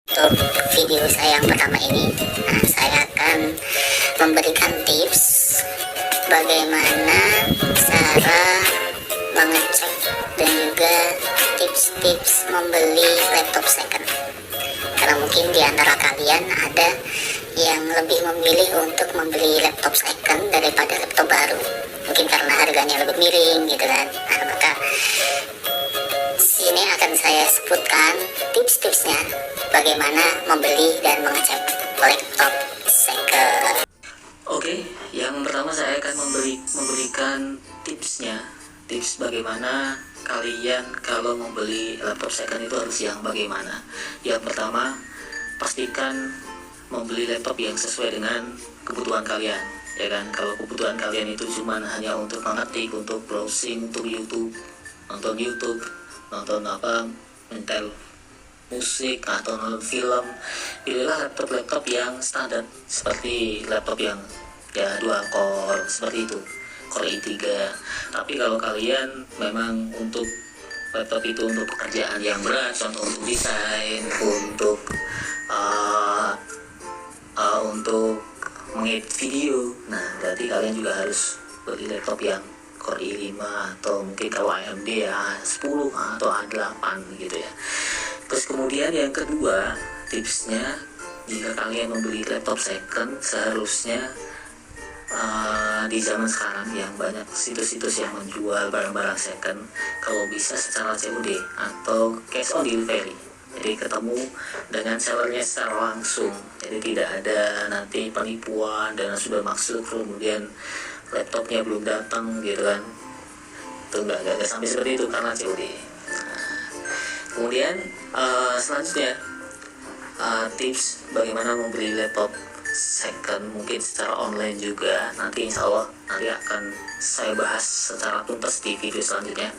Untuk video saya yang pertama ini, saya akan memberikan tips bagaimana cara mengecek dan juga tips-tips membeli laptop second. Karena mungkin di antara kalian ada yang lebih memilih untuk membeli laptop second daripada laptop baru, mungkin karena harganya lebih miring gitu kan. Nah, maka sini akan saya sebutkan tips-tipsnya bagaimana membeli dan mengecek laptop second. Oke, yang pertama saya akan memberikan tips bagaimana kalian kalau membeli laptop second itu harus yang bagaimana. Yang pertama, pastikan membeli laptop yang sesuai dengan kebutuhan kalian, ya kan. Kalau kebutuhan kalian itu cuma hanya untuk mengetik, untuk browsing, untuk nonton YouTube, nonton mentel musik atau nonton film, pilihlah laptop yang standar seperti laptop yang dual core seperti itu, Core i3. Tapi kalau kalian memang untuk laptop itu untuk pekerjaan yang berat, contoh untuk desain, untuk mengedit video, nah berarti kalian juga harus beli laptop yang Core i5 atau mungkin kalau AMD ya 10 atau A8 gitu ya. Terus kemudian yang kedua tipsnya, jika kalian membeli laptop second, seharusnya di zaman sekarang yang banyak situs-situs yang menjual barang-barang second, kalau bisa secara COD atau cash on delivery, jadi ketemu dengan sellernya secara langsung, jadi tidak ada nanti penipuan dan sudah masuk kemudian laptopnya belum datang gitu kan. Itu enggak sampai seperti itu karena COD. Kemudian selanjutnya tips bagaimana membeli laptop second mungkin secara online juga, nanti insya Allah nanti akan saya bahas secara tuntas di video selanjutnya.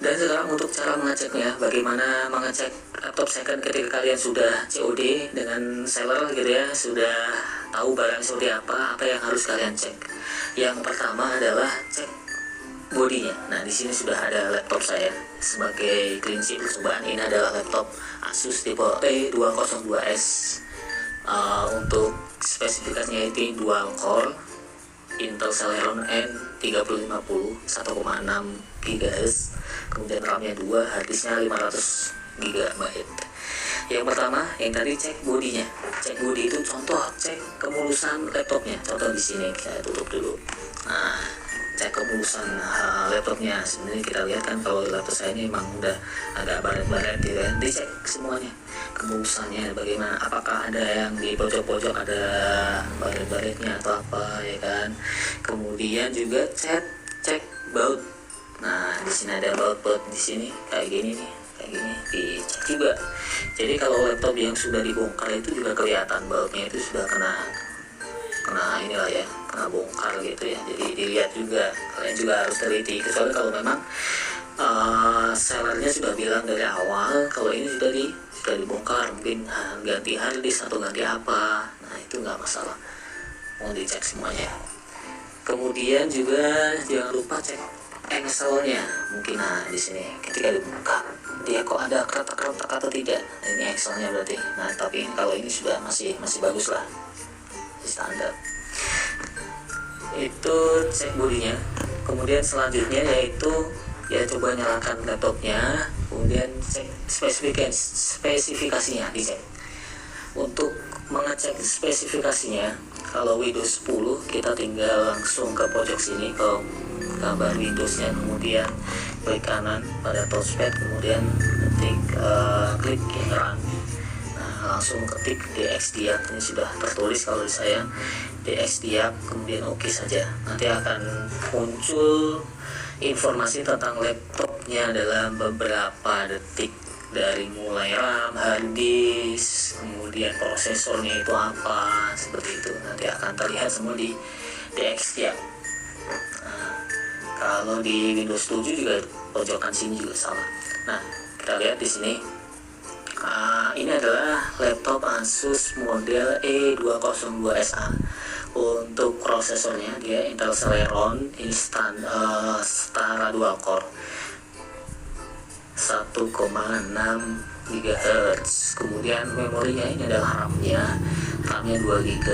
Dan sekarang untuk cara mengeceknya, bagaimana mengecek laptop second ketika kalian sudah COD dengan seller gitu ya, sudah tahu barang COD apa yang harus kalian cek. Yang pertama adalah cek bodinya. Nah, di sini sudah ada laptop saya sebagai prinsip percobaan. Ini adalah laptop Asus tipe E202S. Untuk spesifikasinya itu dual core Intel Celeron N3050 1,6 GHz, kemudian RAM-nya 2, harddisknya 500 GB. Yang pertama, yang tadi cek bodinya. Cek bodi itu contoh cek kemulusan laptopnya. Contoh di sini saya tutup dulu. Nah, cek kemulusan laptopnya. Sebenarnya kita lihat kan kalau laptop saya ini memang udah agak baret-baret gitu ya. Dicek semuanya kemulusannya bagaimana, apakah ada yang di pojok-pojok ada baret-baretnya atau apa ya kan. Kemudian juga cek baut. Nah, di sini ada baut di sini kayak gini nih, kayak gini dicek juga. Jadi kalau laptop yang sudah dibongkar itu juga kelihatan bautnya itu sudah kena inilah ya, kena bongkar gitu ya. Jadi dilihat juga, kalian juga harus teliti, kecuali kalau memang sellernya sudah bilang dari awal kalau ini sudah dibongkar, mungkin ganti harddisk atau ganti apa, nah itu nggak masalah, mau dicek semuanya. Kemudian juga jangan lupa cek Excelnya, mungkin di sini ketika dibuka dia kok ada kretak-kretak atau tidak, nah, ini Excelnya berarti. Nah tapi kalau ini sudah masih bagus lah, standar. Itu cek bodinya. Kemudian selanjutnya yaitu ya coba nyalakan laptopnya, kemudian cek spesifikasinya, dicek. Untuk mengecek spesifikasinya, kalau Windows 10 kita tinggal langsung ke pojok sini ke gambar Windowsnya, kemudian klik kanan pada touchpad, kemudian klik yang run. Nah, langsung ketik dxdiag, ini sudah tertulis kalau di saya dxdiag, kemudian oke saja. Nanti akan muncul informasi tentang laptopnya dalam beberapa detik, dari mulai RAM, harddisk, kemudian prosesornya itu apa, seperti itu. Nanti akan terlihat semua di dxdiag. Nah, kalau di Windows 7 juga pojokan sini juga sama. Nah, kita lihat di sini. Ini adalah laptop Asus model E202SA. Untuk prosesornya dia Intel Celeron, ini setara dual core 1,6 GHz. Kemudian memorinya ini adalah RAM-nya 2 GB.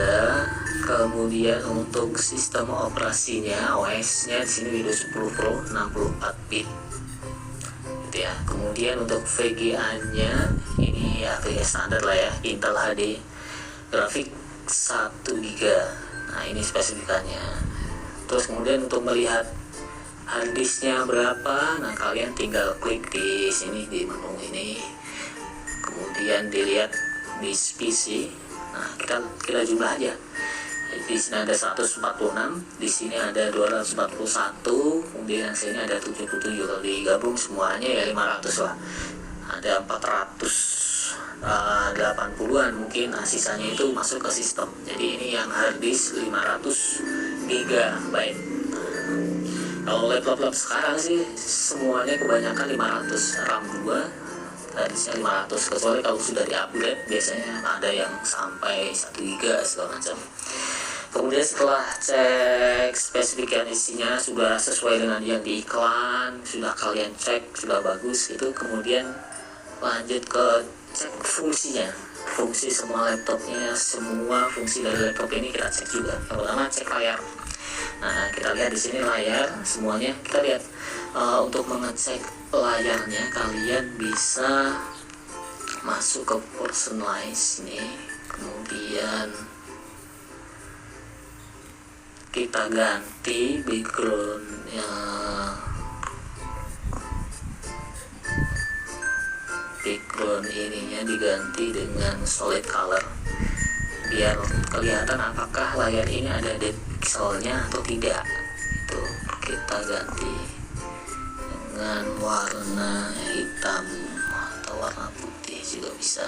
Kemudian untuk sistem operasinya, OS-nya di sini Windows 10 Pro 64 bit. Gitu ya. Kemudian untuk VGA-nya ini ya VGA standar lah ya, Intel HD. Grafik 1 GB. Nah, ini spesifikasinya. Terus kemudian untuk melihat harddisknya berapa, nah kalian tinggal klik di sini di menu ini, kemudian dilihat di PC. Nah, kita jumlah aja. Di sini ada 146, di sini ada 241, kemudian sini ada 77. Kalau digabung semuanya ya 500 lah. Ada 480-an mungkin. Nah, sisanya itu masuk ke sistem. Jadi ini yang harddisk 500 GB. Kalau laptop sekarang sih semuanya kebanyakan 500, RAM 2, harddisknya 500, kecuali kalau sudah di-upgrade biasanya ada yang sampai 1 GB segala macam. Kemudian setelah cek spesifikasinya sudah sesuai dengan yang di iklan, sudah kalian cek sudah bagus, itu kemudian lanjut ke cek fungsinya, fungsi semua laptopnya, semua fungsi dari laptop ini kita cek juga. Yang pertama cek layar. Nah, kita lihat di sini layar semuanya. Kita lihat untuk mengecek layarnya kalian bisa masuk ke personalize nih. Kemudian kita ganti backgroundnya. Background ininya diganti dengan solid color biar kelihatan apakah layar ini ada depth pixelnya atau tidak. Itu kita ganti dengan warna hitam atau warna putih juga bisa.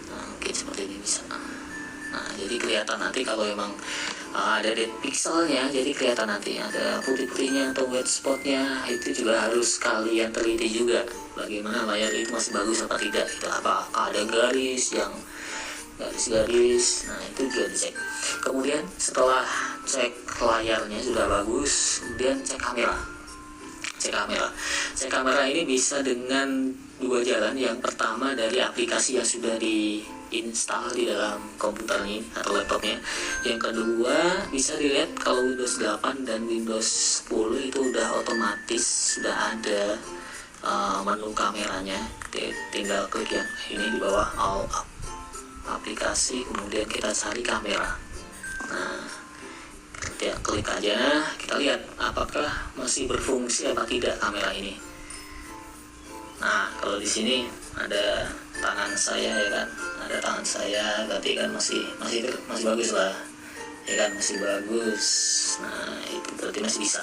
Nah, mungkin seperti ini bisa. Nah, jadi kelihatan nanti kalau memang ada depth pixelnya, jadi kelihatan nanti ada putih-putihnya atau white spotnya. Itu juga harus kalian teliti juga bagaimana layar itu masih bagus apa tidak. Itu apakah ada garis, nah itu juga dicek. Kemudian setelah cek layarnya sudah bagus, kemudian cek kamera. Cek kamera ini bisa dengan 2 jalan. Yang pertama dari aplikasi yang sudah diinstal di dalam komputer ini atau laptopnya. Yang kedua bisa dilihat kalau Windows 8 dan Windows 10 itu udah otomatis sudah ada menu kameranya. Tinggal klik yang ini di bawah all aplikasi, kemudian kita cari kamera. Nah, kita klik aja, kita lihat apakah masih berfungsi apa tidak kamera ini. Nah, kalau di sini ada tangan saya ya kan, ada tangan saya, berarti kan masih bagus lah, ya kan, masih bagus. Nah, itu berarti masih bisa.